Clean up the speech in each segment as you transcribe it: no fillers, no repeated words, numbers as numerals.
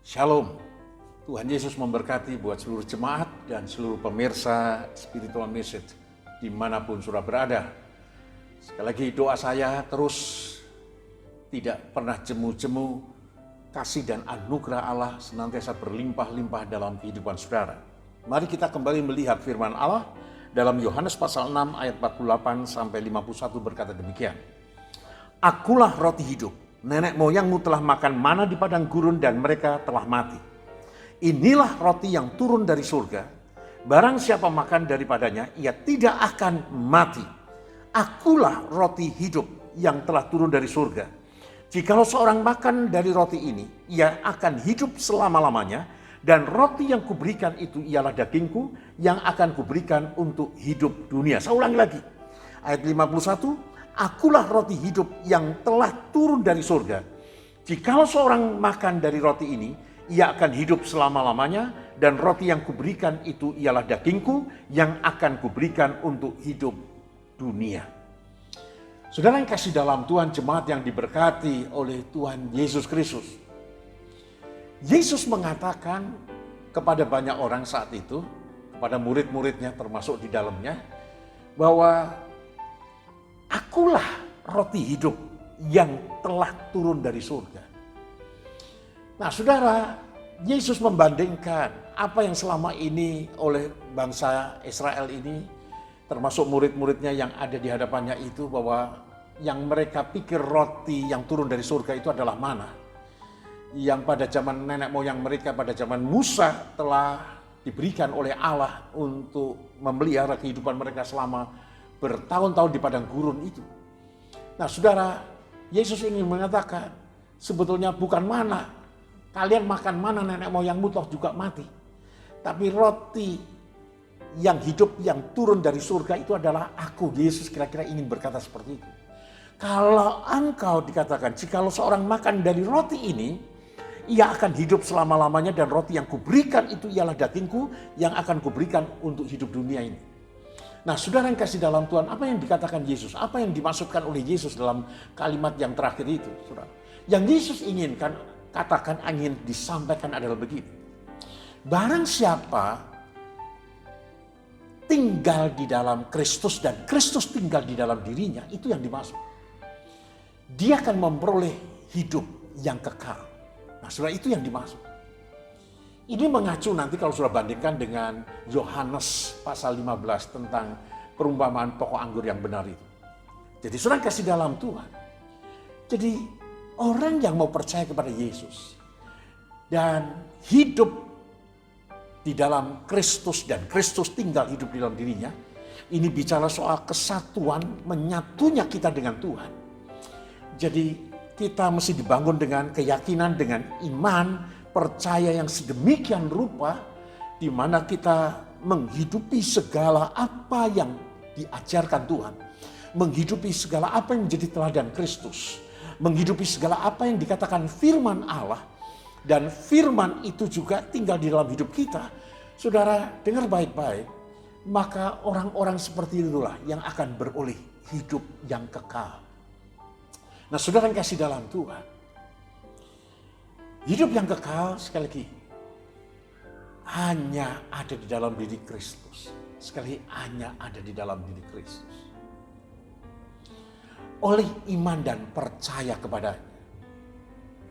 Shalom, Tuhan Yesus memberkati buat seluruh jemaat dan seluruh pemirsa Spiritual Message dimanapun sudah berada. Sekali lagi doa saya terus tidak pernah jemu-jemu, kasih dan anugerah Allah senantiasa berlimpah-limpah dalam kehidupan saudara. Mari kita kembali melihat firman Allah dalam Yohanes pasal 6 ayat 48 sampai 51 berkata demikian. Akulah roti hidup. Nenek moyangmu telah makan mana di padang gurun dan mereka telah mati. Inilah roti yang turun dari surga. Barang siapa makan daripadanya, ia tidak akan mati. Akulah roti hidup yang telah turun dari surga. Jikalau seorang makan dari roti ini, ia akan hidup selama-lamanya. Dan roti yang kuberikan itu ialah dagingku yang akan kuberikan untuk hidup dunia. Saya ulangi lagi. Ayat 51. Akulah roti hidup yang telah turun dari surga. Jikalau seorang makan dari roti ini, ia akan hidup selama-lamanya. Dan roti yang kuberikan itu ialah dagingku yang akan kuberikan untuk hidup dunia. Saudara yang kasih dalam Tuhan, jemaat yang diberkati oleh Tuhan Yesus Kristus. Yesus mengatakan kepada banyak orang saat itu, kepada murid-muridnya termasuk di dalamnya, bahwa akulah roti hidup yang telah turun dari surga. Nah saudara, Yesus membandingkan apa yang selama ini oleh bangsa Israel ini, termasuk murid-muridnya yang ada di hadapannya itu, bahwa yang mereka pikir roti yang turun dari surga itu adalah mana. Yang pada zaman nenek moyang mereka, pada zaman Musa telah diberikan oleh Allah untuk memelihara kehidupan mereka selama bertahun-tahun di padang gurun itu. Nah saudara, Yesus ingin mengatakan sebetulnya bukan mana, kalian makan mana nenek moyangmu toh juga mati. Tapi roti yang hidup yang turun dari surga itu adalah aku. Yesus kira-kira ingin berkata seperti itu. Kalau engkau dikatakan, jikalau seorang makan dari roti ini, ia akan hidup selama-lamanya dan roti yang kuberikan itu ialah dagingku yang akan kuberikan untuk hidup dunia ini. Nah saudara yang kasih dalam Tuhan, apa yang dikatakan Yesus? Apa yang dimaksudkan oleh Yesus dalam kalimat yang terakhir itu? Saudara? Yang Yesus inginkan, katakan ingin disampaikan adalah begini. Barang siapa tinggal di dalam Kristus dan Kristus tinggal di dalam dirinya, itu yang dimaksud. Dia akan memperoleh hidup yang kekal. Nah saudara, itu yang dimaksud. Ini mengacu nanti kalau sudah bandingkan dengan Yohanes pasal 15 tentang perumpamaan pokok anggur yang benar itu. Jadi saudara kasih dalam Tuhan. Jadi orang yang mau percaya kepada Yesus dan hidup di dalam Kristus dan Kristus tinggal hidup di dalam dirinya, ini bicara soal kesatuan, menyatunya kita dengan Tuhan. Jadi kita mesti dibangun dengan keyakinan, dengan iman, percaya yang sedemikian rupa, di mana kita menghidupi segala apa yang diajarkan Tuhan, menghidupi segala apa yang menjadi teladan Kristus, menghidupi segala apa yang dikatakan firman Allah, dan firman itu juga tinggal di dalam hidup kita. Saudara dengar baik-baik, maka orang-orang seperti itulah yang akan beroleh hidup yang kekal. Nah saudara yang kasih dalam Tuhan, hidup yang kekal sekali lagi hanya ada di dalam diri Kristus. Sekali hanya ada di dalam diri Kristus. Oleh iman dan percaya kepadanya.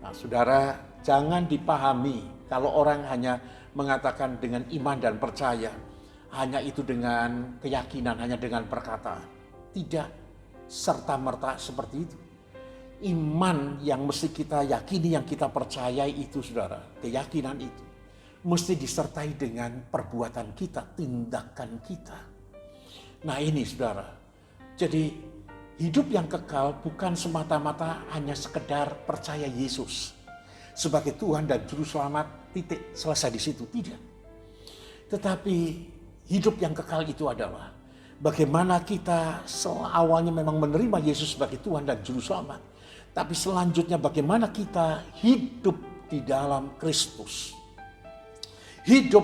Nah saudara, jangan dipahami kalau orang hanya mengatakan dengan iman dan percaya, hanya itu dengan keyakinan, hanya dengan perkataan. Tidak serta-merta seperti itu. Iman yang mesti kita yakini, yang kita percayai itu saudara, keyakinan itu mesti disertai dengan perbuatan kita, tindakan kita. Nah ini saudara, jadi hidup yang kekal bukan semata-mata hanya sekedar percaya Yesus sebagai Tuhan dan Juru Selamat, titik, selesai di situ, tidak. Tetapi hidup yang kekal itu adalah bagaimana kita awalnya memang menerima Yesus sebagai Tuhan dan Juru Selamat. Tapi selanjutnya bagaimana kita hidup di dalam Kristus. Hidup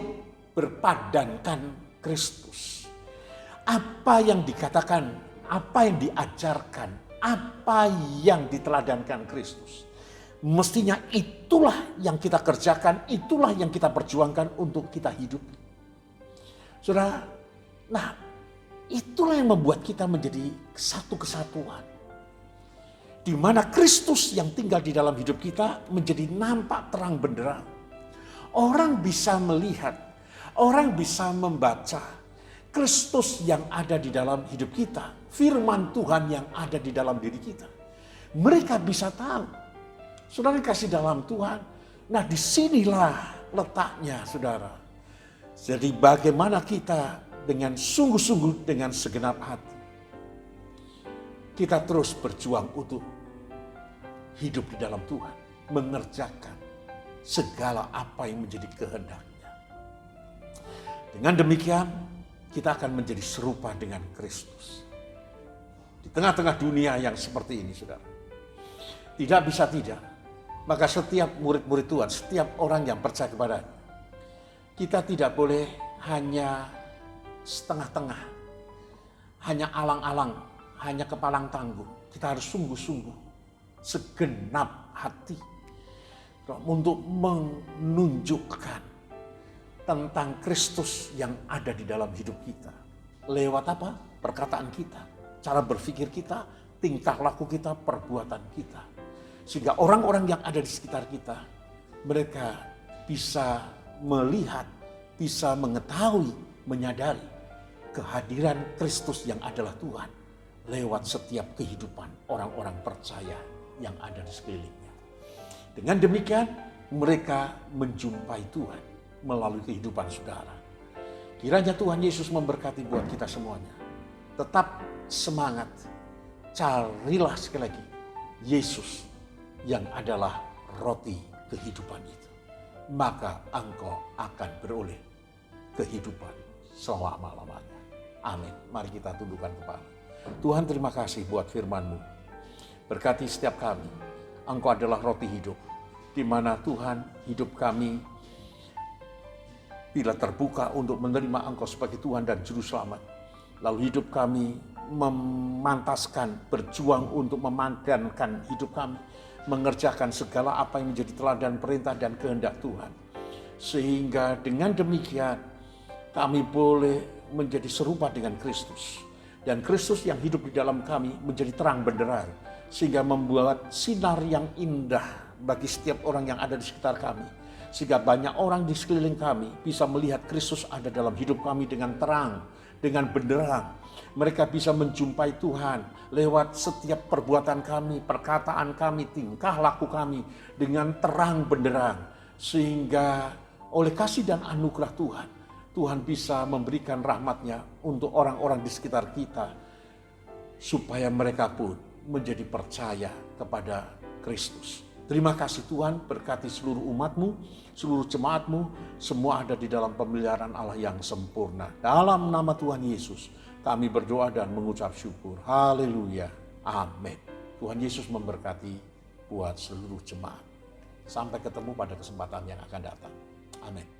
berpadankan Kristus. Apa yang dikatakan, apa yang diajarkan, apa yang diteladankan Kristus. Mestinya itulah yang kita kerjakan, itulah yang kita perjuangkan untuk kita hidup. Saudara, nah itulah yang membuat kita menjadi satu kesatuan. Di mana Kristus yang tinggal di dalam hidup kita menjadi nampak terang benderang. Orang bisa melihat, orang bisa membaca Kristus yang ada di dalam hidup kita. Firman Tuhan yang ada di dalam diri kita. Mereka bisa tahu. Saudara kasih dalam Tuhan. Nah disinilah letaknya saudara. Jadi bagaimana kita dengan sungguh-sungguh dengan segenap hati. Kita terus berjuang untuk hidup di dalam Tuhan. Mengerjakan segala apa yang menjadi kehendaknya. Dengan demikian kita akan menjadi serupa dengan Kristus. Di tengah-tengah dunia yang seperti ini saudara. Tidak bisa tidak. Maka setiap murid-murid Tuhan, setiap orang yang percaya kepadanya, kita tidak boleh hanya setengah-tengah, hanya alang-alang, hanya kepalang tangguh. Kita harus sungguh-sungguh, segenap hati untuk menunjukkan tentang Kristus yang ada di dalam hidup kita. Lewat apa? Perkataan kita, cara berpikir kita, tingkah laku kita, perbuatan kita. Sehingga orang-orang yang ada di sekitar kita, mereka bisa melihat, bisa mengetahui, menyadari kehadiran Kristus yang adalah Tuhan lewat setiap kehidupan orang-orang percaya yang ada di sekelilingnya. Dengan demikian, mereka menjumpai Tuhan melalui kehidupan saudara. Kiranya Tuhan Yesus memberkati buat kita semuanya. Tetap semangat, carilah sekali lagi Yesus yang adalah roti kehidupan itu. Maka engkau akan beroleh kehidupan selama-lamanya. Amin. Mari kita tundukkan kepala. Tuhan terima kasih buat firman-Mu. Berkati setiap kami. Engkau adalah roti hidup. Di mana Tuhan hidup kami bila terbuka untuk menerima Engkau sebagai Tuhan dan Juru Selamat. Lalu hidup kami memantaskan, berjuang untuk memadankan hidup kami. Mengerjakan segala apa yang menjadi teladan perintah dan kehendak Tuhan. Sehingga dengan demikian kami boleh menjadi serupa dengan Kristus. Dan Kristus yang hidup di dalam kami menjadi terang benderang. Sehingga membuat sinar yang indah bagi setiap orang yang ada di sekitar kami. Sehingga banyak orang di sekeliling kami bisa melihat Kristus ada dalam hidup kami dengan terang, dengan benderang. Mereka bisa menjumpai Tuhan lewat setiap perbuatan kami, perkataan kami, tingkah laku kami dengan terang benderang. Sehingga oleh kasih dan anugerah Tuhan, Tuhan bisa memberikan rahmat-Nya untuk orang-orang di sekitar kita. Supaya mereka pun menjadi percaya kepada Kristus. Terima kasih Tuhan, berkati seluruh umat-Mu, seluruh jemaat-Mu, semua ada di dalam pemeliharaan Allah yang sempurna. Dalam nama Tuhan Yesus, kami berdoa dan mengucap syukur. Haleluya. Amin. Tuhan Yesus memberkati buat seluruh jemaat. Sampai ketemu pada kesempatan yang akan datang. Amin.